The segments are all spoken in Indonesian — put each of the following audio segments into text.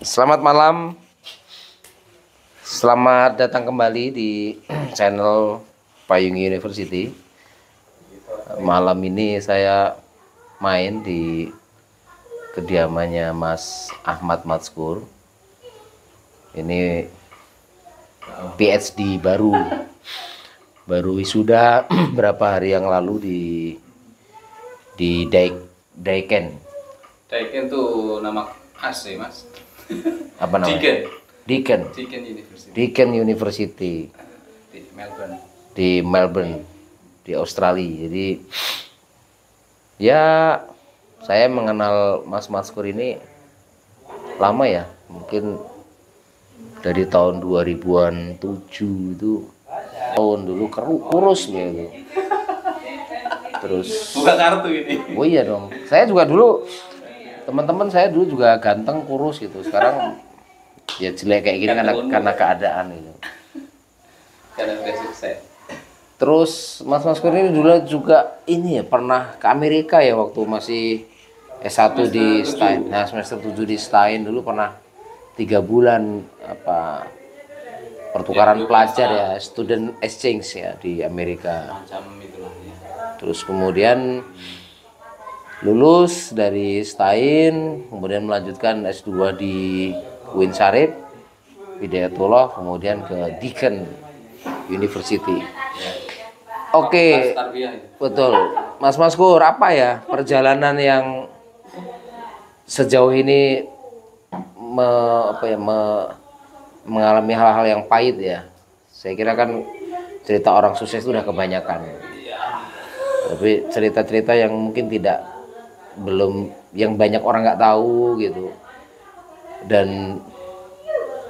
Selamat malam, selamat datang kembali di channel Payung University. Malam ini saya main di kediamannya Mas Ahmad Matskur. Ini PhD baru wisuda berapa hari yang lalu di Daiken. Daiken tuh nama asli, Mas. Apa namanya? Deakin University. Deakin University Di Melbourne. di Melbourne, di Australia. Jadi ya saya mengenal Mas Matskur ini lama ya, mungkin dari tahun 2000-an 7 itu, tahun dulu kurus gitu. Terus Buka kartu ini. oh iya dong, saya juga dulu, teman-teman saya dulu juga ganteng kurus gitu. Sekarang ya jelek kayak gini karena keadaan gitu. Karena udah sukses. Terus Mas Matskur ini dulu juga ini ya pernah ke Amerika ya waktu masih S1 di Stein. Nah, semester 7 di Stein dulu pernah 3 bulan apa pertukaran pelajar ya, student exchange ya di Amerika. Macam itulah ya. Terus kemudian lulus dari Stein, kemudian melanjutkan S2 di UIN Syarif, Hidayatullah, kemudian ke Deakin University. Oke, Tarbiyah itu. betul. Mas Matskur, apa ya perjalanan yang sejauh ini mengalami hal-hal yang pahit ya? Saya kira kan cerita orang sukses itu udah kebanyakan. Tapi cerita-cerita yang mungkin yang banyak orang nggak tahu gitu. Dan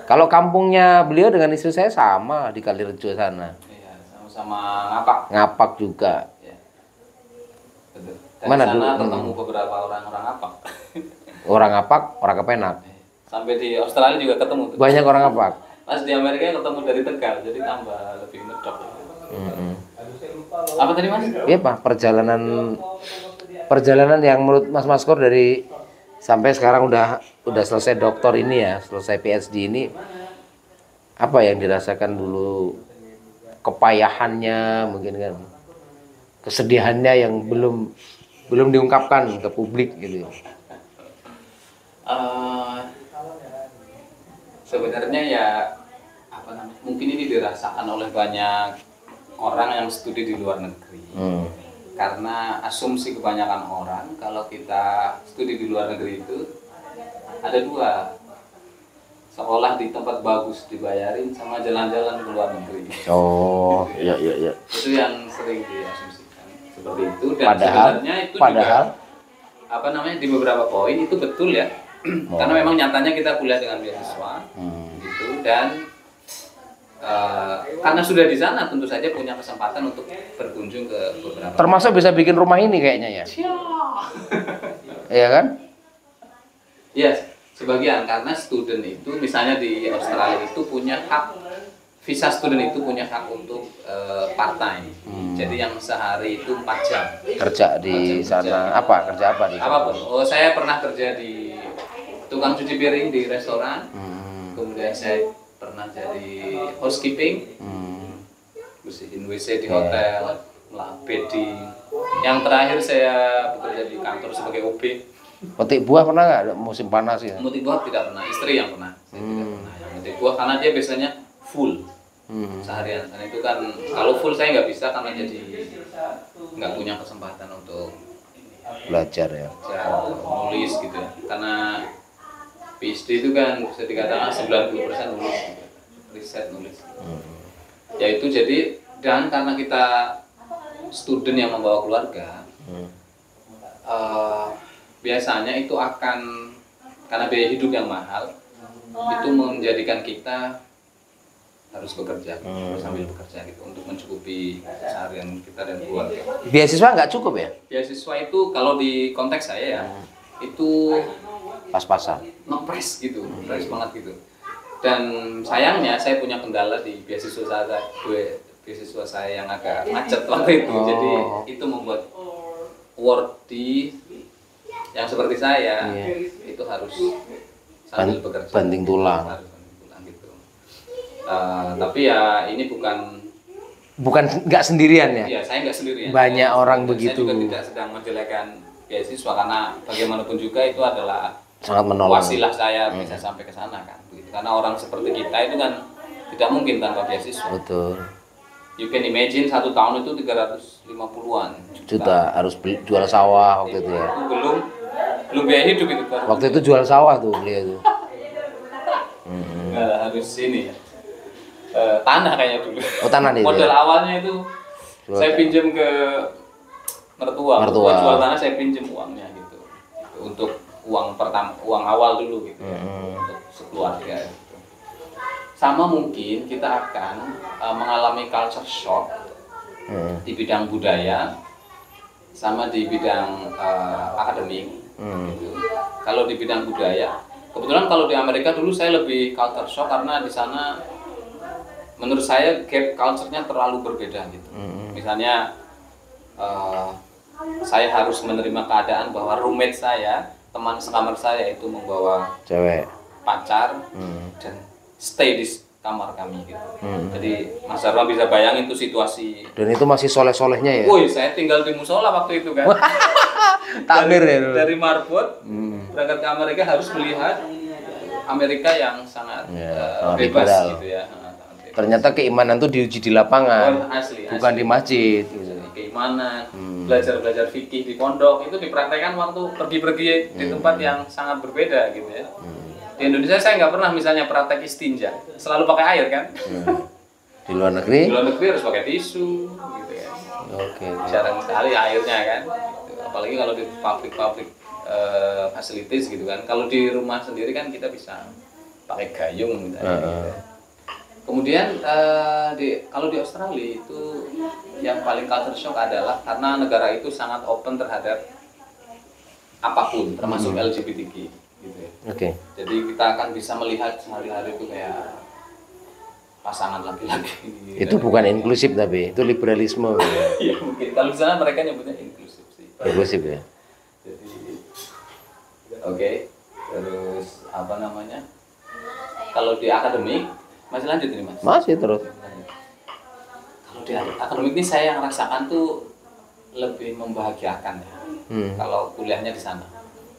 kalau kampungnya beliau dengan istri saya sama di Kalirejo sana. Iya, sama-sama ngapak. Ngapak juga. Ya. Betul. Dari Mana sana dulu? ketemu beberapa orang-orang ngapak. Orang ngapak, orang kepenak. Sampai di Australia juga ketemu tuh. Banyak orang ngapak. Pas di Amerika ketemu dari Tegal, jadi tambah lebih medok. Apa tadi, Mas? Iya Pak, perjalanan yang menurut Mas Matskur dari sampai sekarang udah selesai doktor ini ya, selesai PhD ini, apa yang dirasakan dulu, kepayahannya mungkin kan, kesedihannya yang belum diungkapkan ke publik gitu. Sebenarnya ya apa namanya? Mungkin ini dirasakan oleh banyak orang yang studi di luar negeri. Karena asumsi kebanyakan orang kalau kita studi di luar negeri itu ada dua, sekolah di tempat bagus dibayarin sama jalan-jalan ke luar negeri. Oh, iya. Itu yang sering diasumsikan seperti itu, dan sebenarnya itu padahal juga apa namanya, di beberapa poin itu betul ya. Karena memang nyatanya kita kuliah dengan beasiswa gitu, dan karena sudah di sana tentu saja punya kesempatan untuk berkunjung ke beberapa. termasuk bisa bikin rumah ini kayaknya ya. Iya kan? Ya, sebagian, karena student itu misalnya di Australia itu punya hak, visa student itu punya hak untuk part time. Jadi yang sehari itu 4 jam. Kerja di sana apa? Kerja apa di sana? Apapun. Oh, saya pernah kerja di tukang cuci piring di restoran. Kemudian saya pernah jadi housekeeping. Bersihin WC di hotel, bedding. Yang terakhir saya bekerja di kantor sebagai OB. Petik buah pernah nggak musim panas ya? Memetik buah tidak pernah, istri yang pernah. Saya tidak pernah yang memetik buah karena dia biasanya full seharian. Dan itu kan kalau full saya nggak bisa karena jadi nggak punya kesempatan untuk Belajar ya. nulis gitu ya. Karena PhD itu kan bisa dikatakan 90% nulis gitu. Riset nulis. Ya itu jadi, dan karena kita student yang membawa keluarga, biasanya itu akan, karena biaya hidup yang mahal, itu menjadikan kita harus bekerja, sambil bekerja gitu untuk mencukupi keseharian kita dan keluarga. Beasiswa nggak cukup ya? Beasiswa itu kalau di konteks saya ya, itu Pas-pasan. ngepres gitu, ngepres banget gitu. Dan sayangnya saya punya kendala di beasiswa saya yang agak macet waktu itu. Jadi itu membuat worthy yang seperti saya itu harus sambil bekerja. Banting tulang. Harus banting tulang gitu. Tapi ya ini bukan nggak sendirian ya. Iya, saya nggak sendirian. Banyak orang begitu. Saya juga tidak sedang menjelekan beasiswa karena bagaimanapun juga itu adalah Sangat menolong. wasilah saya bisa sampai ke sana kan. Begitu. Karena orang seperti kita itu kan tidak mungkin tanpa beasiswa. Betul. You can imagine 1 tahun itu 350-an Juta harus jual sawah waktu itu ya. Itu belum biaya hidup itu kan. Waktu itu jual sawah tuh beliau itu. Nggak, harus ini ya. Tanah kayaknya dulu. Oh, tanah itu. Modal Ya? awalnya itu saya pinjam ke mertua. Buat jual tanah saya pinjam uangnya gitu. Untuk uang pertama, uang awal dulu gitu. Untuk sekeluarga gitu. Sama mungkin kita akan mengalami culture shock di bidang budaya sama di bidang akademik gitu. Kalau di bidang budaya, kebetulan kalau di Amerika dulu saya lebih culture shock karena di sana menurut saya gap culture-nya terlalu berbeda gitu. Misalnya saya harus menerima keadaan bahwa roommate saya, teman sekamar saya itu membawa Cewek. pacar dan stay di kamar kami gitu. Jadi Mas Darma bisa bayangin tuh situasi. Dan itu masih soleh-solehnya ya. Woi, saya tinggal di musola waktu itu kan. Takbir ya dulu. Dari Marbot berangkat ke Amerika harus melihat Amerika yang sangat sangat bebas liberal. gitu ya. Ternyata keimanan tuh diuji di lapangan, Asli, bukan di masjid. Gitu. Keimanan, belajar fikih di pondok itu dipraktekkan waktu pergi-pergi di tempat yang sangat berbeda gitu ya. Di Indonesia saya nggak pernah misalnya praktek istinja, selalu pakai air kan. Di luar negeri? Di luar negeri harus pakai tisu gitu ya. Oke. Jarang sekali airnya kan. Gitu. Apalagi kalau di public facilities gitu kan. Kalau di rumah sendiri kan kita bisa pakai gayung misalnya. Gitu. Kemudian kalau di Australia itu yang paling culture shock adalah karena negara itu sangat open terhadap apapun, termasuk LGBTQ. Gitu ya. Oke. Jadi kita akan bisa melihat sehari-hari itu kayak pasangan laki-laki. Itu bukan inklusif tapi itu liberalisme. Iya mungkin kalau di sana mereka nyebutnya inklusif sih. Inklusif ya. Jadi oke. Terus apa namanya? Kalau di akademik masih lanjut ini Mas? Masih terus. Kalau di akademik ini saya yang rasakan tuh lebih membahagiakan ya. Kalau kuliahnya di sana.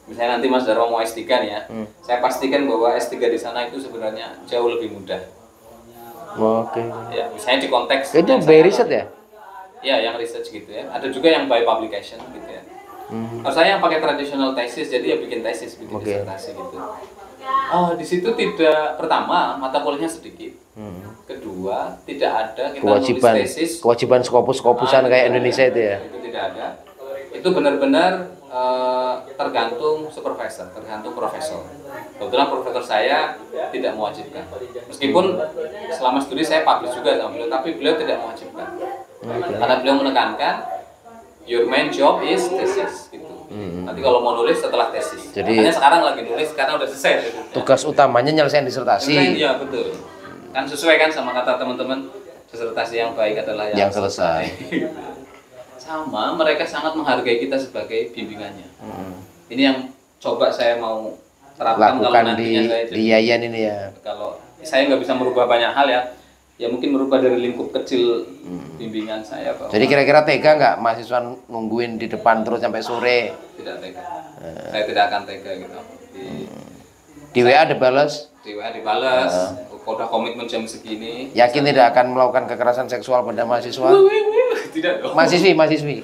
Misalnya nanti Mas Darma mau S3 nih ya, saya pastikan bahwa S3 di sana itu sebenarnya jauh lebih mudah. Oke. Ya, misalnya di konteks Itu by riset ya? Ya, yang research gitu ya. Ada juga yang by publication gitu ya. Kalau saya yang pakai traditional thesis, jadi ya bikin tesis, bikin disertasi gitu. Di situ tidak, pertama mata kuliahnya sedikit. Kedua, tidak ada kita nulis tesis. Kewajiban skopus-skopusan kayak Indonesia itu ya? Itu tidak ada. Itu benar-benar tergantung supervisor, tergantung profesor. Kebetulan profesor saya tidak mewajibkan. Meskipun selama studi saya publish juga sama beliau, tapi beliau tidak mewajibkan. Karena beliau menekankan your main job is thesis gitu. Nanti kalau mau nulis setelah tesis. Jadi makanya sekarang lagi nulis karena udah selesai. Tugas utamanya nyelesain disertasi. Iya betul. Kan sesuai kan sama kata teman-teman, disertasi yang baik adalah yang selesai. Sama, mereka sangat menghargai kita sebagai bimbingannya. Ini yang coba saya mau terapkan kalau nantinya saya di Yayan ini ya. Kalau saya nggak bisa merubah banyak hal ya, ya mungkin merubah dari lingkup kecil bimbingan saya. Jadi kira-kira tega nggak mahasiswa nungguin di depan terus sampai sore? Tidak tega. Saya tidak akan tega gitu. Di WA dibalas? Di WA dibalas. Udah komitmen jam segini. Yakin tidak akan melakukan kekerasan seksual pada mahasiswa? Tidak dong. Mahasiswi.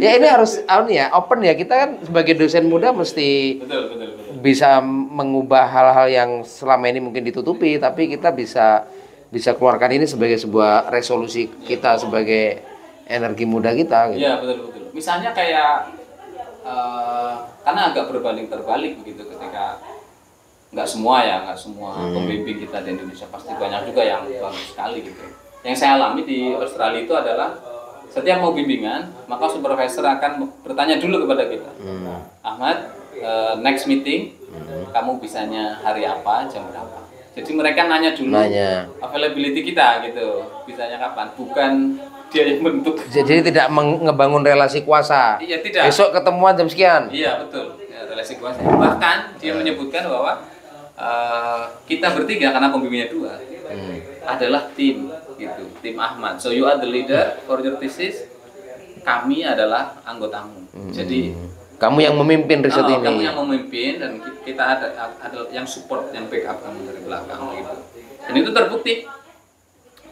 Ya ini harus open ya. Kita kan sebagai dosen muda mesti betul. bisa mengubah hal-hal yang selama ini mungkin ditutupi, tapi kita bisa keluarkan ini sebagai sebuah resolusi kita sebagai energi muda kita. Gitu. Iya betul. Misalnya kayak karena agak berbanding terbalik begitu ketika nggak semua pembimbing kita di Indonesia, pasti banyak juga yang bagus sekali gitu. Yang saya alami di Australia itu adalah setiap mau bimbingan, maka supervisor akan bertanya dulu kepada kita, Ahmad, next meeting, kamu bisanya hari apa, jam berapa? Jadi mereka nanya dulu availability kita gitu, bisanya kapan, bukan dia yang bentuk. Jadi tidak ngebangun relasi kuasa. Iya tidak. Besok ketemuan jam sekian. Iya betul. Ya, relasi kuasa. Bahkan dia menyebutkan bahwa kita bertiga karena pembimbingnya dua adalah tim gitu, tim Ahmad. So you are the leader for your thesis, kami adalah anggotamu. Jadi kamu yang memimpin riset ini. Kamu yang memimpin dan kita ada yang support, yang backup kamu dari belakang gitu. Dan itu terbukti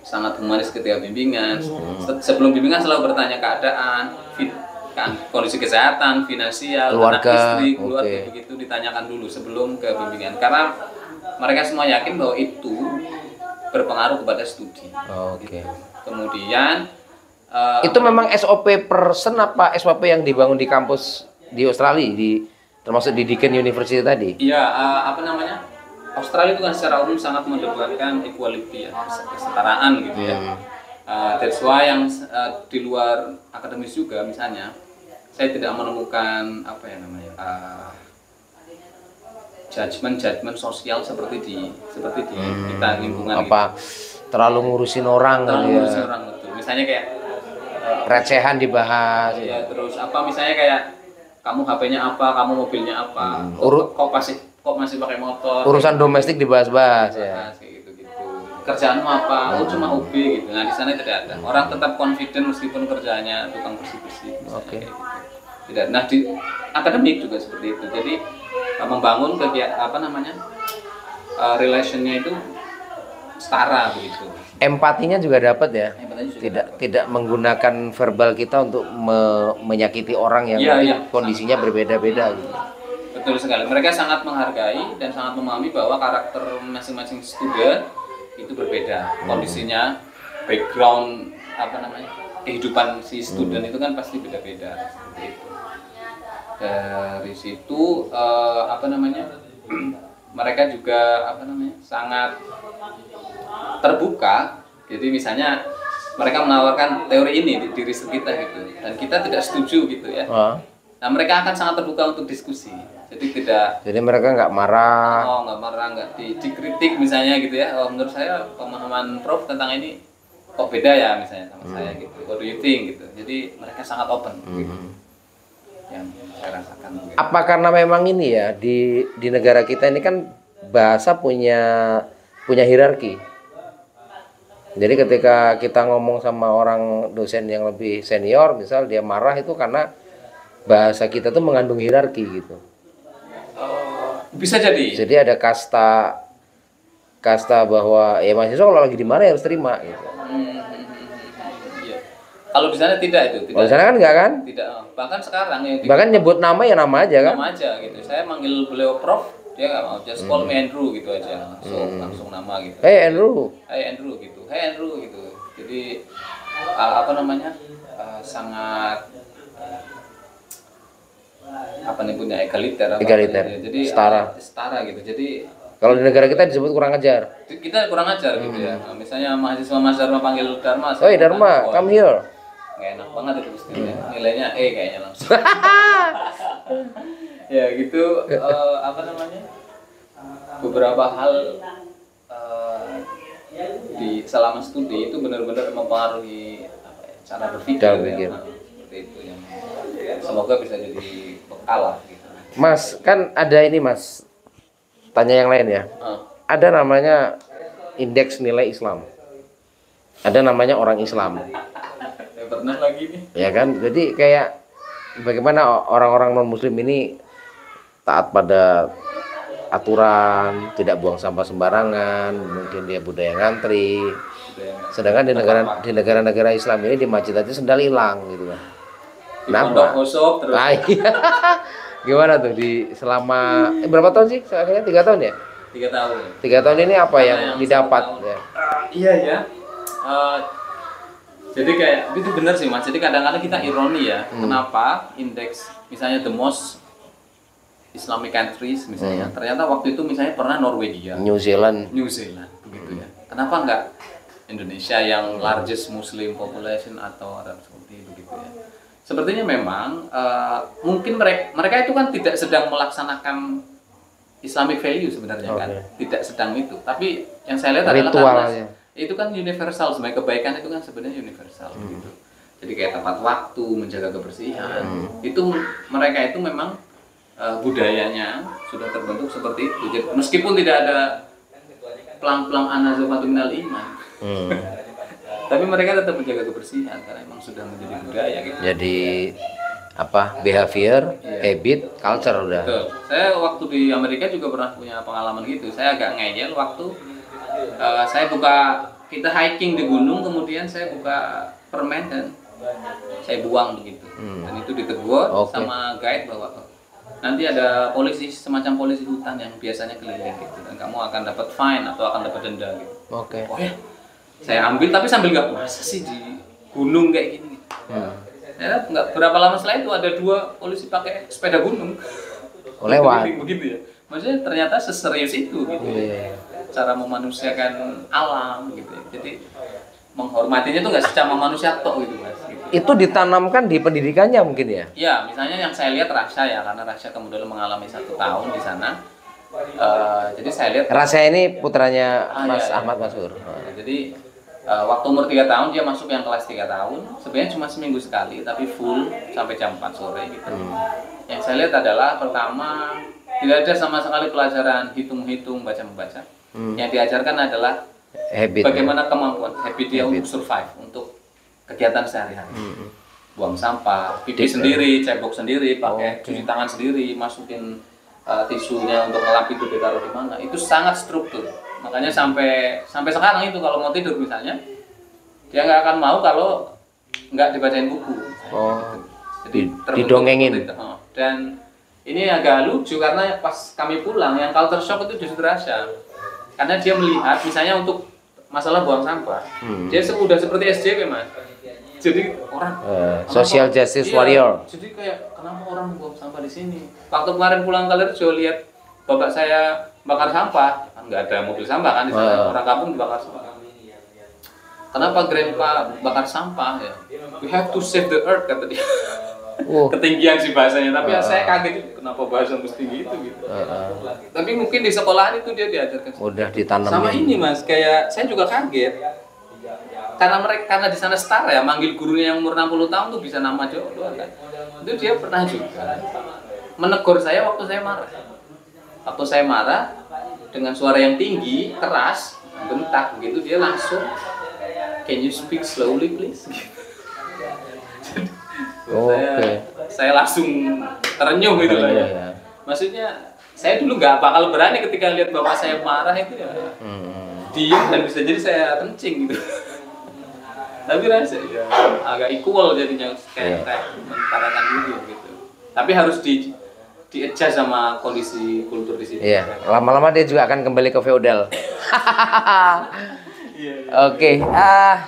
sangat humanis ketika bimbingan. Sebelum bimbingan selalu bertanya keadaan, kondisi kesehatan, finansial, anak istri, keluarga, begitu ditanyakan dulu sebelum ke bimbingan. Karena mereka semua yakin bahwa itu berpengaruh kepada studi. Gitu. Kemudian itu memang SOP person apa SOP yang dibangun di kampus di Australia, termasuk di Deakin University tadi? Iya, Australia itu kan secara umum sangat mendepankan equality ya, kesetaraan gitu ya. That's why yang di luar akademis juga misalnya, saya tidak menemukan judgement sosial seperti di kita lingkungan apa gitu. Terlalu ngurusin orang ngurusin orang, betul. Misalnya kayak recehan dibahas ya, terus misalnya kayak kamu HP-nya apa, kamu mobilnya apa, kok masih pakai motor, urusan domestik dibahas-bahas ya. Gitu. Kerjaanmu apa? Cuma UB gitu. Nah, di sana tidak ada. Orang tetap confident meskipun kerjanya tukang bersih-bersih. Gitu. Tidak. Nah, di akademik juga seperti itu. Jadi membangun relationnya itu setara begitu. Empatinya juga dapat ya. Tidak menggunakan verbal kita untuk menyakiti orang yang kondisinya berbeda-beda gitu. Betul sekali. Mereka sangat menghargai dan sangat memahami bahwa karakter masing-masing student itu berbeda. Kondisinya, background kehidupan si student itu kan pasti beda-beda seperti itu. Dari situ mereka juga sangat terbuka. Jadi misalnya mereka menawarkan teori ini di riset kita gitu, dan kita tidak setuju gitu ya. Nah, mereka akan sangat terbuka untuk diskusi. Jadi mereka nggak marah. Nggak dikritik misalnya gitu ya. Menurut saya pemahaman Prof tentang ini kok beda ya misalnya sama saya gitu. What do you think gitu. Jadi mereka sangat open gitu. Yang saya rasakan. Gitu. Apa karena memang ini ya di negara kita ini kan bahasa punya hierarki. Jadi ketika kita ngomong sama orang dosen yang lebih senior, misal dia marah itu karena bahasa kita tuh mengandung hierarki gitu. Bisa jadi. Jadi ada kasta bahwa ya mahasiswa kalau lagi dimarahi harus terima gitu. Iya. Kalau di sana tidak itu. Kalau di sana kan enggak kan? Tidak. Bahkan sekarang bahkan nyebut nama ya nama aja kan? Nama aja gitu. Saya manggil beliau Prof, dia nggak mau. Just call me Andrew gitu aja. Langsung nama gitu. Hey Andrew. Hey Andrew gitu. Hey Andrew gitu. Jadi sangat punya egaliter. Jadi setara gitu. Jadi kalau di negara kita disebut kurang ajar. Kita kurang ajar gitu ya. Nah, misalnya mahasiswa Mas Dharma panggil Dharma. Oh Dharma, come here. Nggak enak banget itu mestinya. Nilainya kayaknya langsung. Ya gitu. Beberapa hal di selama studi itu benar-benar mempengaruhi cara berpikir. Ya. Seperti itu yang semoga bisa jadi bekal lah gitu. Mas, kan ada ini Mas. Tanya yang lain ya. Ada namanya indeks nilai Islam. Ada namanya orang Islam. Pernah lagi nih. Ya kan? Jadi kayak bagaimana orang-orang non-muslim ini taat pada aturan, tidak buang sampah sembarangan, mungkin dia budaya ngantri. Sedangkan di negara-negara Islam ini di masjid aja sendal hilang gitu kan. Kenapa? Terus. Gimana tuh selama berapa tahun sih? Akhirnya 3 tahun ya? 3 tahun. 3 tahun ini apa yang didapat? Ya? Iya ya. Jadi kayak itu benar sih Mas. Jadi kadang-kadang kita ironi ya. Kenapa indeks misalnya the most Islamic countries misalnya, ternyata waktu itu misalnya pernah Norwegia, New Zealand begitu ya. Kenapa enggak Indonesia yang largest Muslim population atau Arab Saudi begitu ya? Sepertinya memang mungkin mereka itu kan tidak sedang melaksanakan Islamic value sebenarnya kan, tidak sedang itu. Tapi yang saya lihat adalah karena itu kan universal, sebenarnya kebaikan itu kan sebenarnya universal gitu. Jadi kayak tepat waktu, menjaga kebersihan, itu mereka itu memang budayanya sudah terbentuk seperti itu. Jadi, meskipun tidak ada pelang-pelang an-nazafatu minal iman, tapi mereka tetap menjaga kebersihan karena memang sudah menjadi budaya gitu. Jadi apa, behavior, habit, culture udah. Betul. Saya waktu di Amerika juga pernah punya pengalaman gitu. Saya agak ngeyel waktu kita hiking di gunung, kemudian saya buka permen dan saya buang begitu. Dan itu ditegur sama guide bahwa nanti ada polisi, semacam polisi hutan yang biasanya keliling gitu, dan kamu akan dapat fine atau akan dapat denda gitu. Oke. Oh ya, saya ambil tapi sambil nggak, masa sih di gunung kayak gini. Ya, nggak berapa lama setelah itu ada 2 polisi pakai sepeda gunung. Lewat. Begitu ya. Maksudnya ternyata seserius itu gitu. Cara memanusiakan alam gitu. Jadi menghormatinya tuh nggak secara manusia tok gitu Mas. Gitu. Itu ditanamkan di pendidikannya mungkin ya? Ya, misalnya yang saya lihat Rasya ya, karena Rasya kemudian mengalami 1 tahun di sana. Jadi saya lihat Rasya ini putranya Mas iya. Ahmad Maskur. Jadi waktu umur 3 tahun dia masuk yang kelas 3 tahun. Sebenarnya cuma seminggu sekali, tapi full sampai jam 4 sore gitu. Yang saya lihat adalah pertama tidak ada sama sekali pelajaran hitung-hitung, baca-membaca. Yang diajarkan adalah Habit. bagaimana kemampuan habit dia untuk survive, untuk kegiatan sehari-hari. Buang sampah, pipi sendiri, cebok sendiri, pakai cuci tangan sendiri, masukin tisunya untuk ngelap itu ditaruh di mana. Itu sangat struktur. Makanya sampai sekarang itu kalau mau tidur misalnya, dia nggak akan mau kalau nggak dibacain buku. Jadi didongengin. Dan ini agak lucu karena pas kami pulang, yang culture shock itu justru Rasya. Karena dia melihat misalnya untuk masalah buang sampah, dia sudah seperti SJW Mas. Jadi orang social justice warrior. Jadi kayak kenapa orang buang sampah di sini? Waktu kemarin pulang ke Lerjo lihat bapak saya bakar sampah, nggak ada mobil sampah kan di sana, orang kampung dibakar sampah. Kenapa grandpa bakar sampah ya? We have to save the earth kata dia. Ketinggian sih bahasanya, tapi saya kaget kenapa bahasa mesti gitu. Tapi mungkin di sekolahan itu dia diajarkan. Udah ditanam. Sama ini Mas, kayak saya juga kaget. Karena di sana setara ya, manggil gurunya yang umur 60 tahun tuh bisa nama doang kan. Itu dia pernah juga menegur saya waktu saya marah. Waktu saya marah dengan suara yang tinggi, keras, bentak begitu, dia langsung, "Can you speak slowly please?" Saya langsung terenyuh gitu lah ya. Maksudnya saya dulu nggak bakal berani ketika lihat bapak saya marah itu ya. Diam dan bisa jadi saya kencing gitu. Tapi rasa ya agak equal jadinya kayak mentarakan dulu gitu. Tapi harus di-adjust sama kondisi kultur di sini. Iya, lama-lama dia juga akan kembali ke feodal. Oke,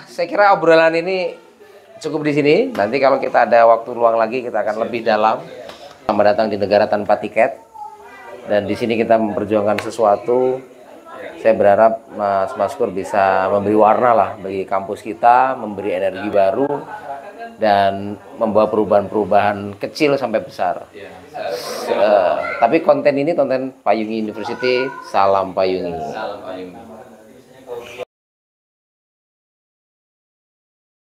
saya kira obrolan ini cukup di sini. Nanti kalau kita ada waktu luang lagi kita akan lebih dalam. Selamat datang di negara tanpa tiket. Dan di sini kita memperjuangkan sesuatu. Saya berharap Mas Maskur bisa memberi warna lah bagi kampus kita, memberi energi baru dan membawa perubahan-perubahan kecil sampai besar. Tapi konten ini konten Payungi University, salam Payungi. Salam Payungi.